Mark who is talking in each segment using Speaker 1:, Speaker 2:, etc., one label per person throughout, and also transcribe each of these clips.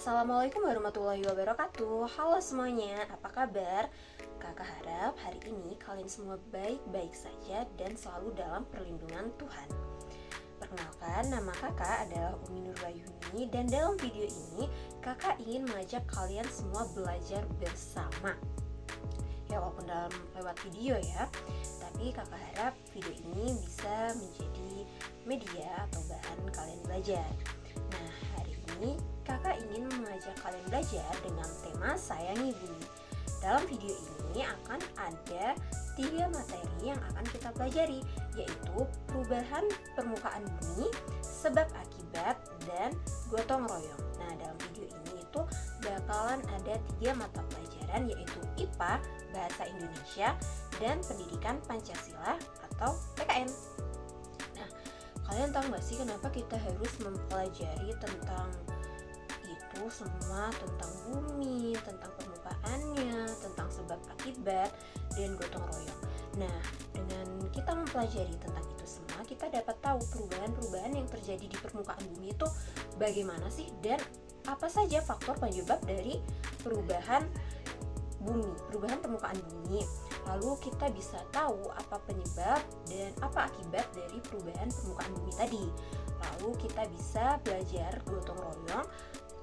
Speaker 1: Assalamualaikum warahmatullahi wabarakatuh. Halo semuanya, apa kabar? Kakak harap hari ini kalian semua baik-baik saja dan selalu dalam perlindungan Tuhan. Perkenalkan, nama kakak adalah Umi Nurbayuni dan dalam video ini kakak ingin mengajak kalian semua belajar bersama. Ya walaupun lewat video ya, tapi kakak harap video ini bisa menjadi media atau bahan kalian belajar. Nah, hari ini kakak ingin mengajak kalian belajar dengan tema Sayangi Bumi. Dalam video ini akan ada 3 materi yang akan kita pelajari, yaitu perubahan permukaan bumi, sebab akibat, dan gotong royong. Nah, dalam video ini itu bakalan ada 3 mata pelajaran, yaitu IPA, Bahasa Indonesia, dan Pendidikan Pancasila atau PKN. Nah, kalian tahu gak sih kenapa kita harus mempelajari tentang itu semua, tentang bumi, tentang permukaannya, tentang sebab akibat, dan gotong royong. Nah, dengan kita mempelajari tentang itu semua, kita dapat tahu perubahan-perubahan yang terjadi di permukaan bumi itu bagaimana sih, dan apa saja faktor penyebab dari perubahan permukaan bumi. Lalu kita bisa tahu apa penyebab dan apa akibat dari perubahan permukaan bumi tadi. Lalu kita bisa belajar gotong royong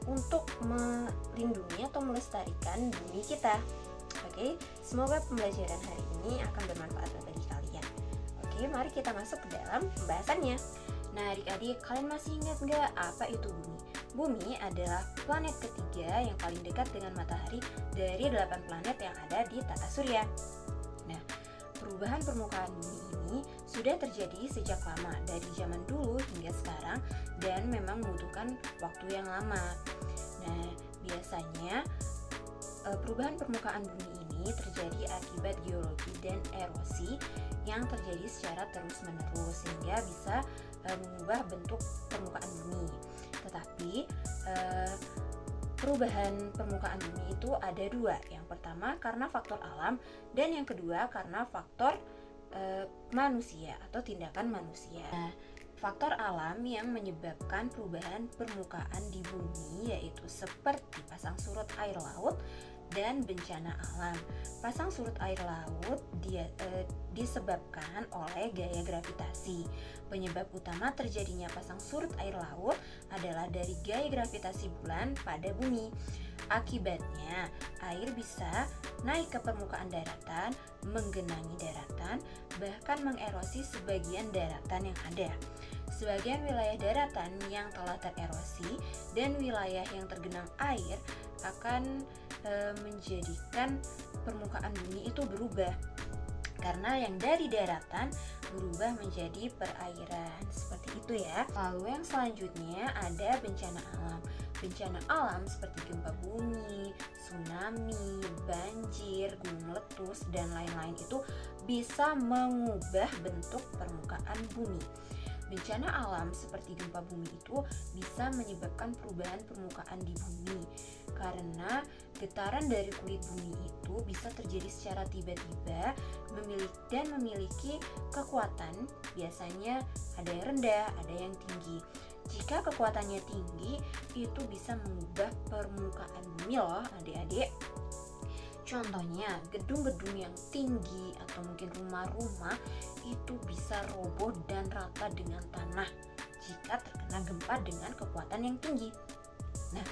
Speaker 1: untuk melindungi atau melestarikan bumi kita. Oke, semoga pembelajaran hari ini akan bermanfaat bagi kalian. Oke, mari kita masuk ke dalam pembahasannya. Nah, adik-adik, kalian masih ingat nggak apa itu bumi? Bumi adalah planet ketiga yang paling dekat dengan matahari dari 8 planet yang ada di tata surya. Nah, perubahan permukaan bumi ini sudah terjadi sejak lama, dari zaman dulu hingga sekarang, dan memang membutuhkan waktu yang lama. Nah, biasanya perubahan permukaan bumi ini terjadi akibat geologi dan erosi yang terjadi secara terus-menerus sehingga bisa mengubah bentuk permukaan bumi. Tetapi perubahan permukaan bumi itu ada 2. Yang pertama karena faktor alam, dan yang kedua karena faktor manusia atau tindakan manusia. Nah, faktor alam yang menyebabkan perubahan permukaan di bumi yaitu seperti pasang surut air laut dan bencana alam. Pasang surut air laut disebabkan oleh gaya gravitasi. Penyebab utama terjadinya pasang surut air laut adalah dari gaya gravitasi bulan pada bumi. Akibatnya, air bisa naik ke permukaan daratan, menggenangi daratan, bahkan mengerosi sebagian daratan yang ada. Sebagian wilayah daratan yang telah tererosi dan wilayah yang tergenang air akan menjadikan permukaan bumi itu berubah, karena yang dari daratan berubah menjadi perairan. Seperti itu ya. Lalu yang selanjutnya ada bencana alam. Bencana alam seperti gempa bumi, tsunami, banjir, gunung meletus, dan lain-lain itu bisa mengubah bentuk permukaan bumi. Bencana alam seperti gempa bumi itu bisa menyebabkan perubahan permukaan di bumi, karena getaran dari kulit bumi itu bisa terjadi secara tiba-tiba dan memiliki kekuatan, biasanya ada yang rendah, ada yang tinggi. Jika kekuatannya tinggi, itu bisa mengubah permukaan bumi loh adik-adik. Contohnya, gedung-gedung yang tinggi atau mungkin rumah-rumah itu bisa roboh dan rata dengan tanah jika terkena gempa dengan kekuatan yang tinggi. Nah,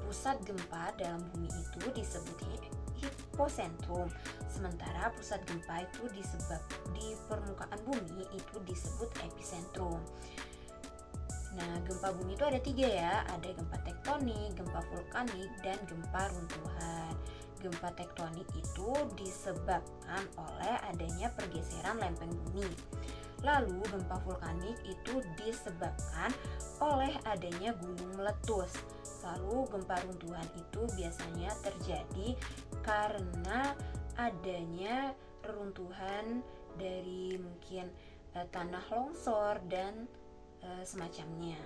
Speaker 1: pusat gempa dalam bumi itu disebut hipocentrum, sementara pusat gempa itu di permukaan bumi itu disebut epicentrum. Nah, gempa bumi itu ada 3 ya, ada gempa tektonik, gempa vulkanik, dan gempa runtuhan. Gempa tektonik itu disebabkan oleh adanya pergeseran lempeng bumi. Lalu gempa vulkanik itu disebabkan oleh adanya gunung meletus. Lalu gempa runtuhan itu biasanya terjadi karena adanya reruntuhan dari mungkin tanah longsor dan semacamnya.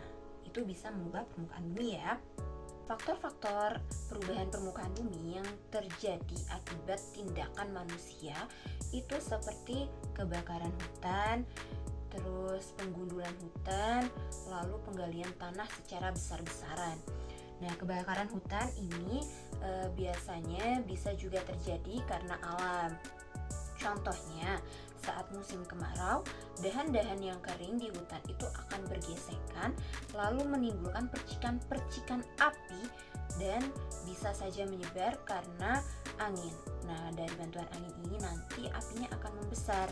Speaker 1: Itu bisa mengubah permukaan bumi ya. Faktor-faktor perubahan permukaan bumi yang terjadi akibat tindakan manusia itu seperti kebakaran hutan, terus penggundulan hutan, lalu penggalian tanah secara besar-besaran. Nah, kebakaran hutan ini biasanya bisa juga terjadi karena alam. Contohnya, saat musim kemarau, dahan-dahan yang kering di hutan itu akan bergesekan, lalu menimbulkan percikan-percikan api dan bisa saja menyebar karena angin. Nah, dari bantuan angin ini nanti apinya akan membesar.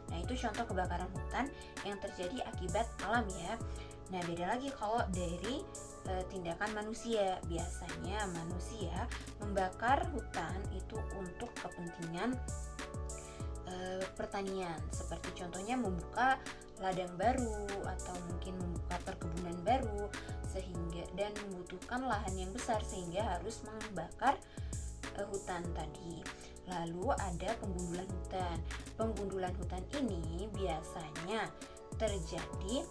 Speaker 1: Nah, itu contoh kebakaran hutan yang terjadi akibat alam ya. Nah, beda lagi kalau dari tindakan manusia. Biasanya manusia membakar hutan itu untuk kepentingan pertanian, seperti contohnya membuka ladang baru atau mungkin membuka perkebunan baru, sehingga dan membutuhkan lahan yang besar sehingga harus membakar hutan tadi. Lalu ada penggundulan hutan. Penggundulan hutan ini biasanya terjadi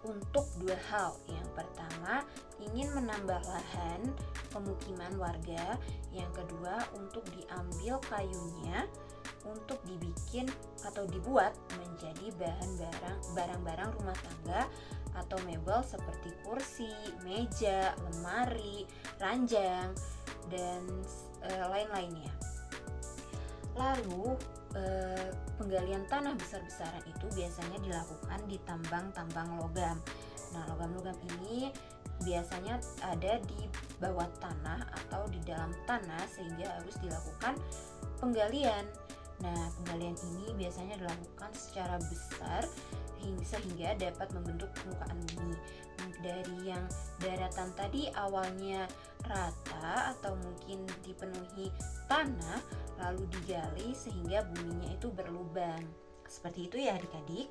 Speaker 1: untuk dua hal. Yang pertama, ingin menambah lahan pemukiman warga. Yang kedua, untuk diambil kayunya untuk dibikin atau dibuat menjadi barang-barang rumah tangga atau mebel seperti kursi, meja, lemari, ranjang, dan lain-lainnya. Lalu penggalian tanah besar-besaran itu biasanya dilakukan di tambang-tambang logam. Nah, logam-logam ini biasanya ada di bawah tanah atau di dalam tanah sehingga harus dilakukan penggalian. Nah, penggalian ini biasanya dilakukan secara besar sehingga dapat membentuk permukaan bumi. Dari yang daratan tadi awalnya rata atau mungkin dipenuhi tanah, lalu digali sehingga buminya itu berlubang. Seperti itu ya adik-adik.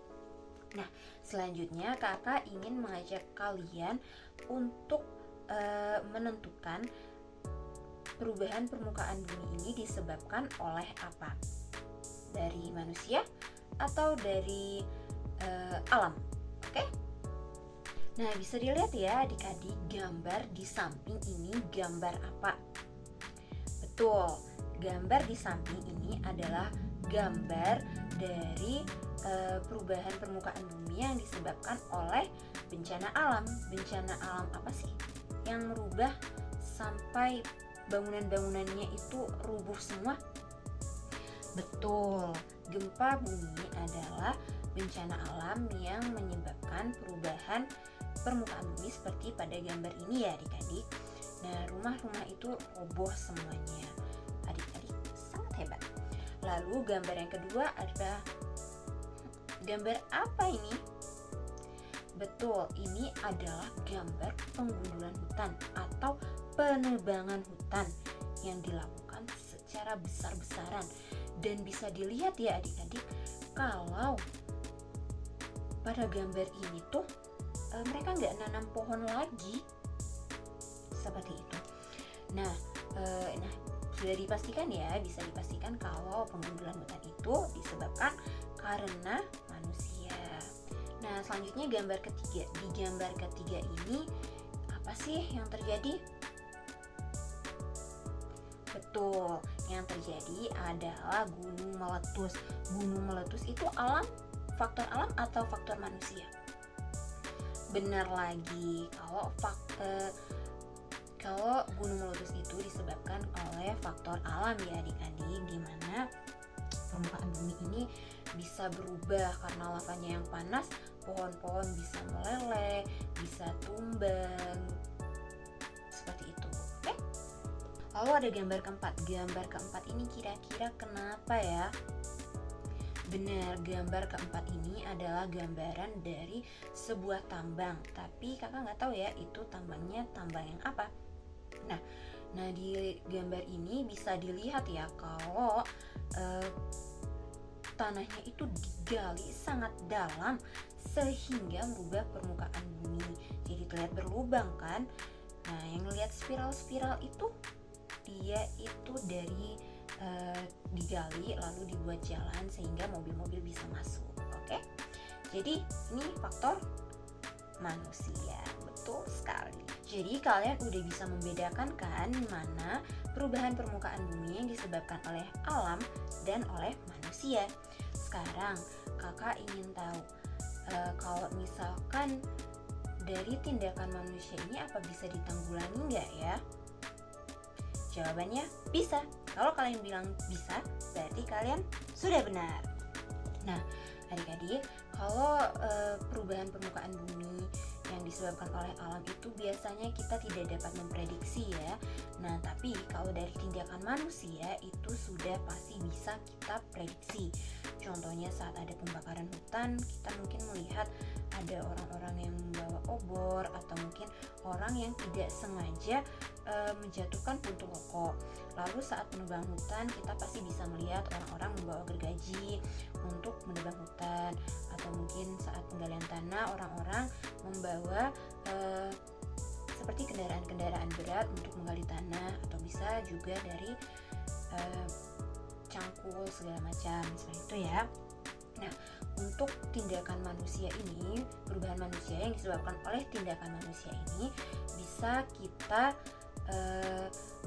Speaker 1: Nah, selanjutnya kakak ingin mengajak kalian untuk menentukan perubahan permukaan bumi ini disebabkan oleh apa? Dari manusia atau dari alam? Oke? Nah, bisa dilihat ya adik-adik, gambar di samping ini gambar apa? Betul, gambar di samping ini adalah gambar dari perubahan permukaan bumi yang disebabkan oleh bencana alam. Bencana alam apa sih yang merubah sampai bangunan-bangunannya itu rubuh semua? Betul, gempa bumi adalah bencana alam yang menyebabkan perubahan permukaan bumi seperti pada gambar ini ya adik-adik. Nah, rumah-rumah itu roboh semuanya. Adik-adik sangat hebat. Lalu gambar yang kedua adalah gambar apa ini? Betul, ini adalah gambar penggundulan hutan atau penebangan hutan yang dilakukan secara besar-besaran. Dan bisa dilihat ya adik-adik, kalau pada gambar ini tuh mereka nggak nanam pohon lagi seperti itu. Nah, sudah dipastikan ya, bisa dipastikan kalau penggundulan hutan itu disebabkan karena manusia. Nah, selanjutnya gambar ketiga. Di gambar ketiga ini apa sih yang terjadi? Betul, yang terjadi adalah gunung meletus. Gunung meletus itu faktor alam atau faktor manusia? Benar lagi, kalau gunung meletus itu disebabkan oleh faktor alam ya adik-adik, di mana permukaan bumi ini bisa berubah karena lavanya yang panas, pohon-pohon bisa meleleh, bisa tumbang, seperti itu. Oke? Lalu ada gambar keempat. Gambar keempat ini kira-kira kenapa ya? Benar, gambar keempat ini adalah gambaran dari sebuah tambang. Tapi kakak nggak tahu ya itu tambangnya tambang yang apa. Nah di gambar ini bisa dilihat ya kalau tanahnya itu digali sangat dalam sehingga merubah permukaan bumi. Jadi terlihat berlubang kan. Nah, yang lihat spiral-spiral itu dia itu dari digali lalu dibuat jalan sehingga mobil-mobil bisa masuk. Oke? Jadi ini faktor manusia. Betul sekali. Jadi kalian udah bisa membedakan kan mana perubahan permukaan bumi yang disebabkan oleh alam dan oleh manusia. Sekarang kakak ingin tahu kalau misalkan dari tindakan manusia ini apa bisa ditanggulangi nggak ya? Jawabannya bisa. Kalau kalian bilang bisa, berarti kalian sudah benar. Nah, adik-adik, kalau perubahan permukaan bumi yang disebabkan oleh alam itu biasanya kita tidak dapat memprediksi ya. Nah, tapi kalau dari tindakan manusia itu sudah pasti bisa kita prediksi. Contohnya saat ada pembakaran hutan, kita mungkin melihat ada orang-orang yang membawa obor atau mungkin orang yang tidak sengaja menjatuhkan puntung rokok. Lalu saat penebang hutan kita pasti bisa melihat orang-orang membawa gergaji untuk menebang hutan, atau mungkin saat penggalian tanah orang-orang membawa seperti kendaraan-kendaraan berat untuk menggali tanah, atau bisa juga dari cangkul segala macam seperti itu ya. Nah, untuk tindakan manusia ini, perubahan manusia yang disebabkan oleh tindakan manusia ini bisa kita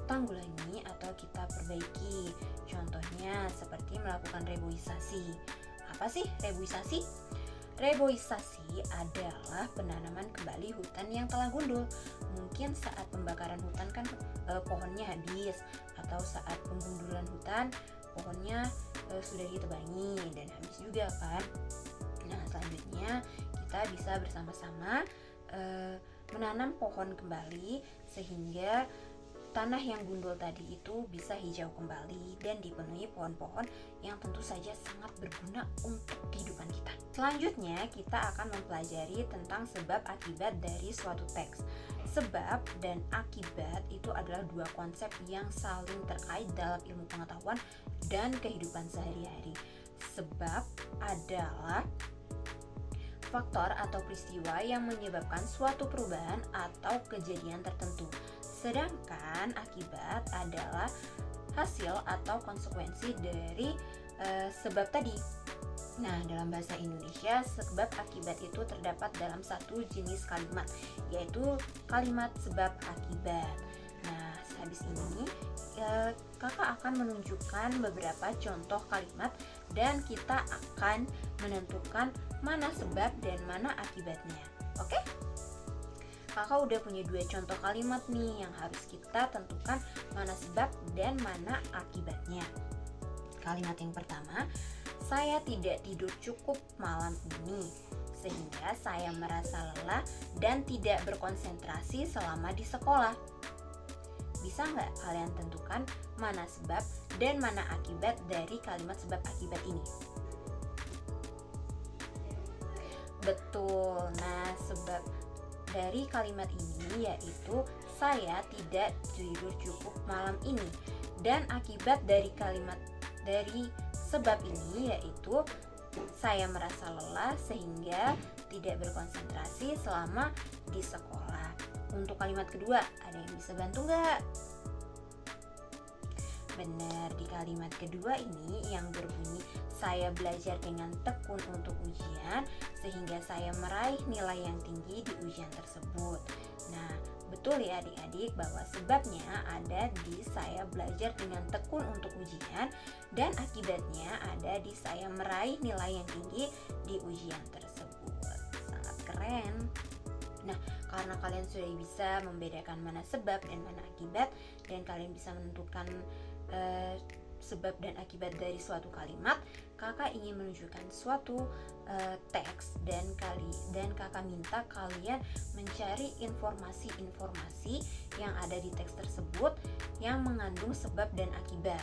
Speaker 1: tanggulangi atau kita perbaiki. Contohnya seperti melakukan reboisasi. Apa sih reboisasi? Reboisasi adalah penanaman kembali hutan yang telah gundul. Mungkin saat pembakaran hutan kan pohonnya habis, atau saat penggundulan hutan pohonnya sudah ditebangi dan habis juga kan. Nah, selanjutnya kita bisa bersama-sama menanam pohon kembali sehingga tanah yang gundul tadi itu bisa hijau kembali dan dipenuhi pohon-pohon yang tentu saja sangat berguna untuk kehidupan kita. Selanjutnya kita akan mempelajari tentang sebab akibat dari suatu teks. Sebab dan akibat itu adalah dua konsep yang saling terkait dalam ilmu pengetahuan dan kehidupan sehari-hari. Sebab adalah faktor atau peristiwa yang menyebabkan suatu perubahan atau kejadian tertentu. Sedangkan akibat adalah hasil atau konsekuensi dari sebab tadi. Nah, dalam bahasa Indonesia, sebab akibat itu terdapat dalam satu jenis kalimat, yaitu kalimat sebab akibat. Nah, habis ini kakak akan menunjukkan beberapa contoh kalimat dan kita akan menentukan mana sebab dan mana akibatnya. Oke? Kakak udah punya dua contoh kalimat nih yang harus kita tentukan mana sebab dan mana akibatnya. Kalimat yang pertama, saya tidak tidur cukup malam ini sehingga saya merasa lelah dan tidak berkonsentrasi selama di sekolah. Bisa nggak kalian tentukan mana sebab dan mana akibat dari kalimat sebab akibat ini? Betul, nah sebab dari kalimat ini yaitu saya tidak tidur cukup malam ini, dan akibat dari kalimat dari sebab ini yaitu saya merasa lelah sehingga tidak berkonsentrasi selama di sekolah. Untuk kalimat kedua, ada yang bisa bantu nggak? Benar, di kalimat kedua ini yang berbunyi saya belajar dengan tekun untuk ujian sehingga saya meraih nilai yang tinggi di ujian tersebut. Nah, betul ya adik-adik bahwa sebabnya ada di saya belajar dengan tekun untuk ujian dan akibatnya ada di saya meraih nilai yang tinggi di ujian tersebut. Sangat keren. Nah, karena kalian sudah bisa membedakan mana sebab dan mana akibat dan kalian bisa menentukan sebab dan akibat dari suatu kalimat, kakak ingin menunjukkan suatu teks dan kakak minta kalian mencari informasi-informasi yang ada di teks tersebut yang mengandung sebab dan akibat.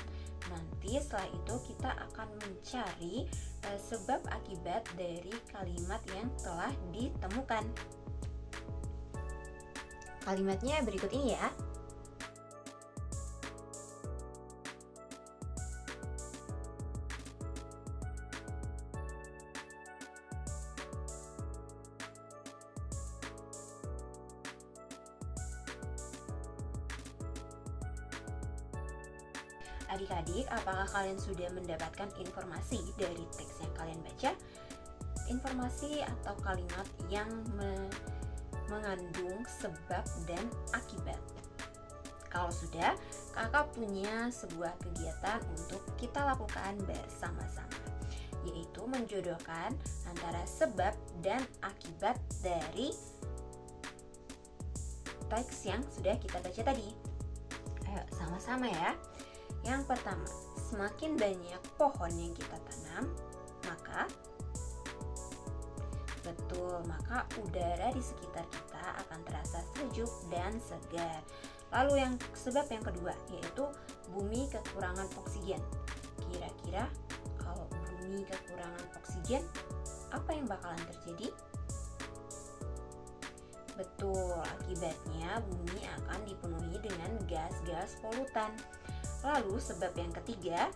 Speaker 1: Nanti setelah itu kita akan mencari sebab akibat dari kalimat yang telah ditemukan. Kalimatnya berikut ini ya. Adik-adik, apakah kalian sudah mendapatkan informasi dari teks yang kalian baca? Informasi atau kalimat yang mengandung sebab dan akibat. Kalau sudah, kakak punya sebuah kegiatan untuk kita lakukan bersama-sama, yaitu menjodohkan antara sebab dan akibat dari teks yang sudah kita baca tadi. Ayo sama-sama ya. Yang pertama, semakin banyak pohon yang kita tanam, maka udara di sekitar kita akan terasa sejuk dan segar. Lalu sebab yang kedua, yaitu bumi kekurangan oksigen. Kira-kira kalau bumi kekurangan oksigen, apa yang bakalan terjadi? Betul, akibatnya bumi akan dipenuhi dengan gas-gas polutan. Lalu sebab yang ketiga,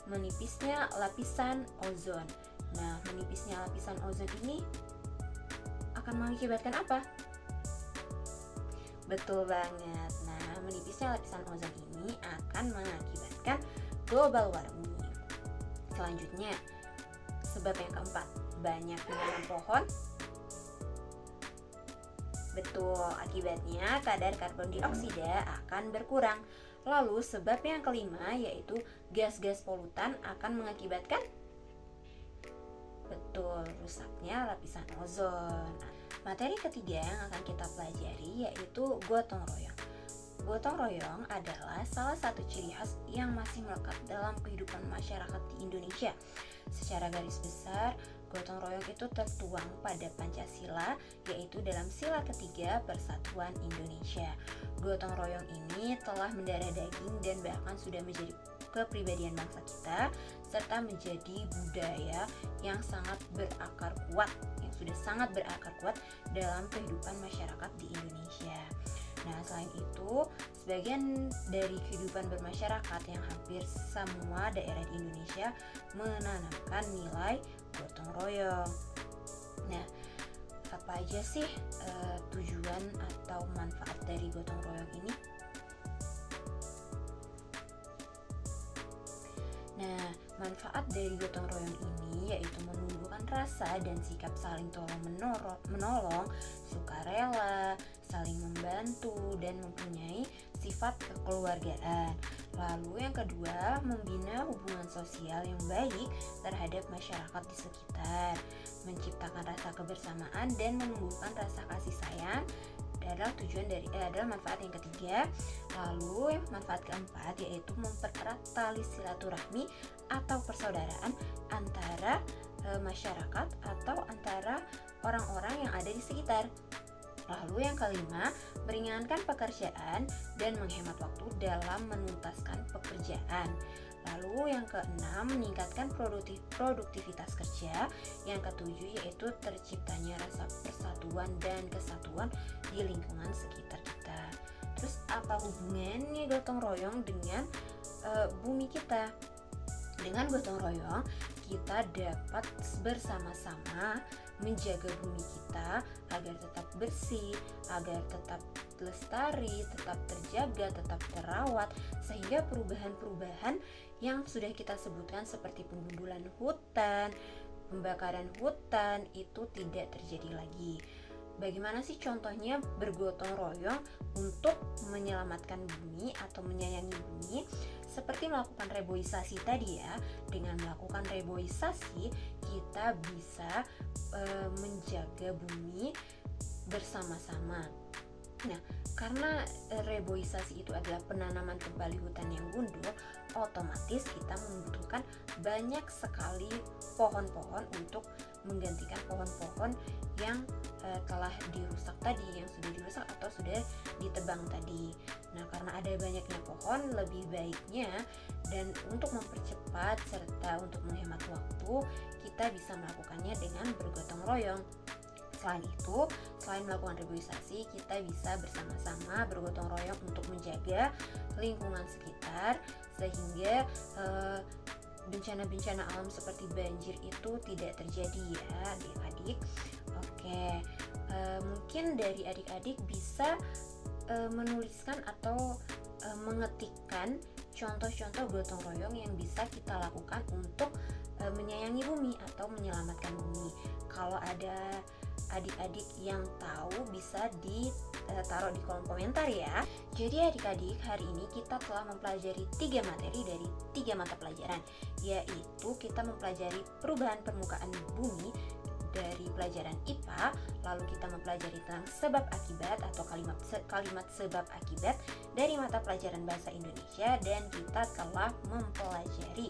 Speaker 1: menipisnya lapisan ozon. Nah, menipisnya lapisan ozon ini akan mengakibatkan apa? Betul banget. Nah, menipisnya lapisan ozon ini akan mengakibatkan global warming. Selanjutnya, sebab yang keempat, banyak menanam pohon. Betul, akibatnya kadar karbon dioksida akan berkurang. Lalu sebab yang kelima, yaitu gas-gas polutan akan mengakibatkan rusaknya lapisan ozon. Materi ketiga yang akan kita pelajari yaitu gotong royong. Gotong royong adalah salah satu ciri khas yang masih melekat dalam kehidupan masyarakat di Indonesia. Secara garis besar, gotong royong itu tertuang pada Pancasila, yaitu dalam sila ketiga Persatuan Indonesia. Gotong royong ini telah mendarah daging dan bahkan sudah menjadi kepribadian bangsa kita, serta menjadi budaya yang sangat berakar kuat, dalam kehidupan masyarakat di Indonesia. Nah, selain itu, sebagian dari kehidupan bermasyarakat yang hampir semua daerah di Indonesia menanamkan nilai gotong royong. Nah, apa aja sih tujuan atau manfaat dari gotong royong ini? Nah, manfaat dari gotong royong ini yaitu menumbuhkan rasa dan sikap saling tolong-menolong, sukarela, saling membantu, dan mempunyai sifat kekeluargaan. Lalu yang kedua, membina hubungan sosial yang baik terhadap masyarakat di sekitar, menciptakan rasa kebersamaan dan menumbuhkan rasa kasih sayang adalah manfaat yang ketiga. Lalu manfaat keempat yaitu mempererat tali silaturahmi atau persaudaraan antara masyarakat atau antara orang-orang yang ada di sekitar. Lalu yang kelima, meringankan pekerjaan dan menghemat waktu dalam menuntaskan pekerjaan. Lalu yang keenam, meningkatkan produktivitas kerja. Yang ketujuh yaitu terciptanya rasa persatuan dan kesatuan di lingkungan sekitar kita. Terus apa hubungannya gotong royong dengan bumi kita? Dengan gotong royong, kita dapat bersama-sama menjaga bumi kita agar tetap bersih, agar tetap lestari, tetap terjaga, tetap terawat, sehingga perubahan-perubahan yang sudah kita sebutkan seperti penggundulan hutan, pembakaran hutan itu tidak terjadi lagi. Bagaimana sih contohnya bergotong royong untuk menyelamatkan bumi atau menyayangi bumi? Seperti melakukan reboisasi tadi ya. Dengan melakukan reboisasi, kita bisa menjaga bumi bersama-sama. Nah, karena reboisasi itu adalah penanaman kembali hutan yang gundul, otomatis kita membutuhkan banyak sekali pohon-pohon untuk menggantikan pohon-pohon yang telah dirusak tadi, yang sudah dirusak atau sudah ditebang tadi. Nah, karena ada banyaknya pohon, lebih baiknya dan untuk mempercepat serta untuk menghemat waktu, kita bisa melakukannya dengan bergotong royong. Selain itu, selain melakukan reboisasi, kita bisa bersama-sama bergotong royong untuk menjaga lingkungan sekitar sehingga bencana-bencana alam seperti banjir itu tidak terjadi ya adik-adik. Oke, mungkin dari adik-adik bisa menuliskan atau mengetikkan contoh-contoh gotong royong yang bisa kita lakukan untuk menyayangi bumi atau menyelamatkan bumi. Kalau ada adik-adik yang tahu bisa ditaruh di kolom komentar ya. Jadi adik-adik, hari ini kita telah mempelajari 3 materi dari 3 mata pelajaran, yaitu kita mempelajari perubahan permukaan bumi dari pelajaran IPA, lalu kita mempelajari tentang sebab akibat atau kalimat sebab akibat dari mata pelajaran bahasa Indonesia, dan kita telah mempelajari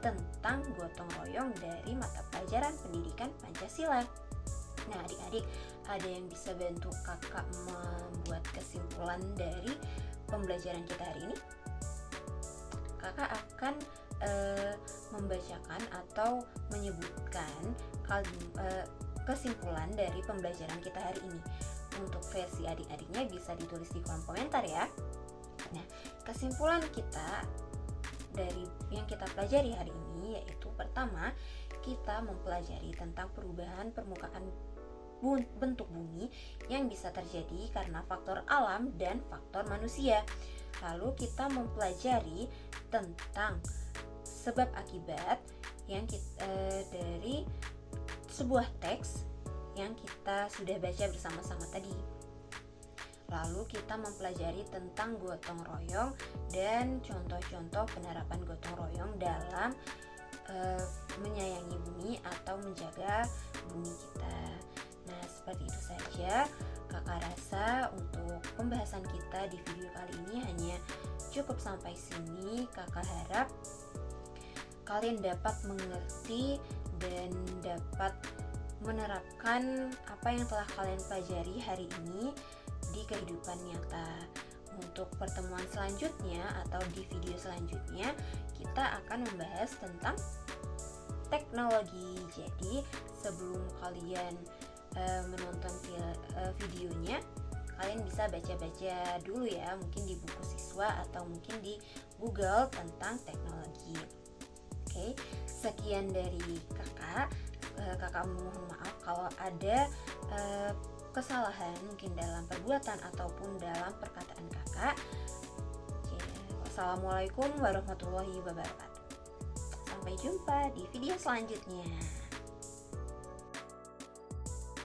Speaker 1: tentang gotong royong dari mata pelajaran pendidikan Pancasila. Nah, adik-adik, ada yang bisa bantu kakak membuat kesimpulan dari pembelajaran kita hari ini? Kakak akan membacakan atau menyebutkan kesimpulan dari pembelajaran kita hari ini. Untuk versi adik-adiknya bisa ditulis di kolom komentar ya. Nah, kesimpulan kita dari yang kita pelajari hari ini yaitu pertama, kita mempelajari tentang perubahan permukaan bentuk bumi yang bisa terjadi karena faktor alam dan faktor manusia. Lalu kita mempelajari tentang sebab akibat yang dari sebuah teks yang kita sudah baca bersama-sama tadi. Lalu kita mempelajari tentang gotong royong dan contoh-contoh penerapan gotong royong dalam menyayangi bumi atau menjaga bumi kita. Nah, seperti itu saja kakak rasa untuk pembahasan kita di video kali ini hanya cukup sampai sini. Kakak harap kalian dapat mengerti dan dapat menerapkan apa yang telah kalian pelajari hari ini di kehidupan nyata. Untuk pertemuan selanjutnya atau di video selanjutnya, kita akan membahas tentang teknologi. Jadi sebelum kalian menonton videonya, kalian bisa baca-baca dulu ya, mungkin di buku siswa atau mungkin di Google tentang teknologi. Oke, sekian dari kakak. Kakak mohon maaf kalau ada kesalahan mungkin dalam perbuatan ataupun dalam perkataan kakak. Wassalamualaikum warahmatullahi wabarakatuh. Sampai jumpa di video selanjutnya.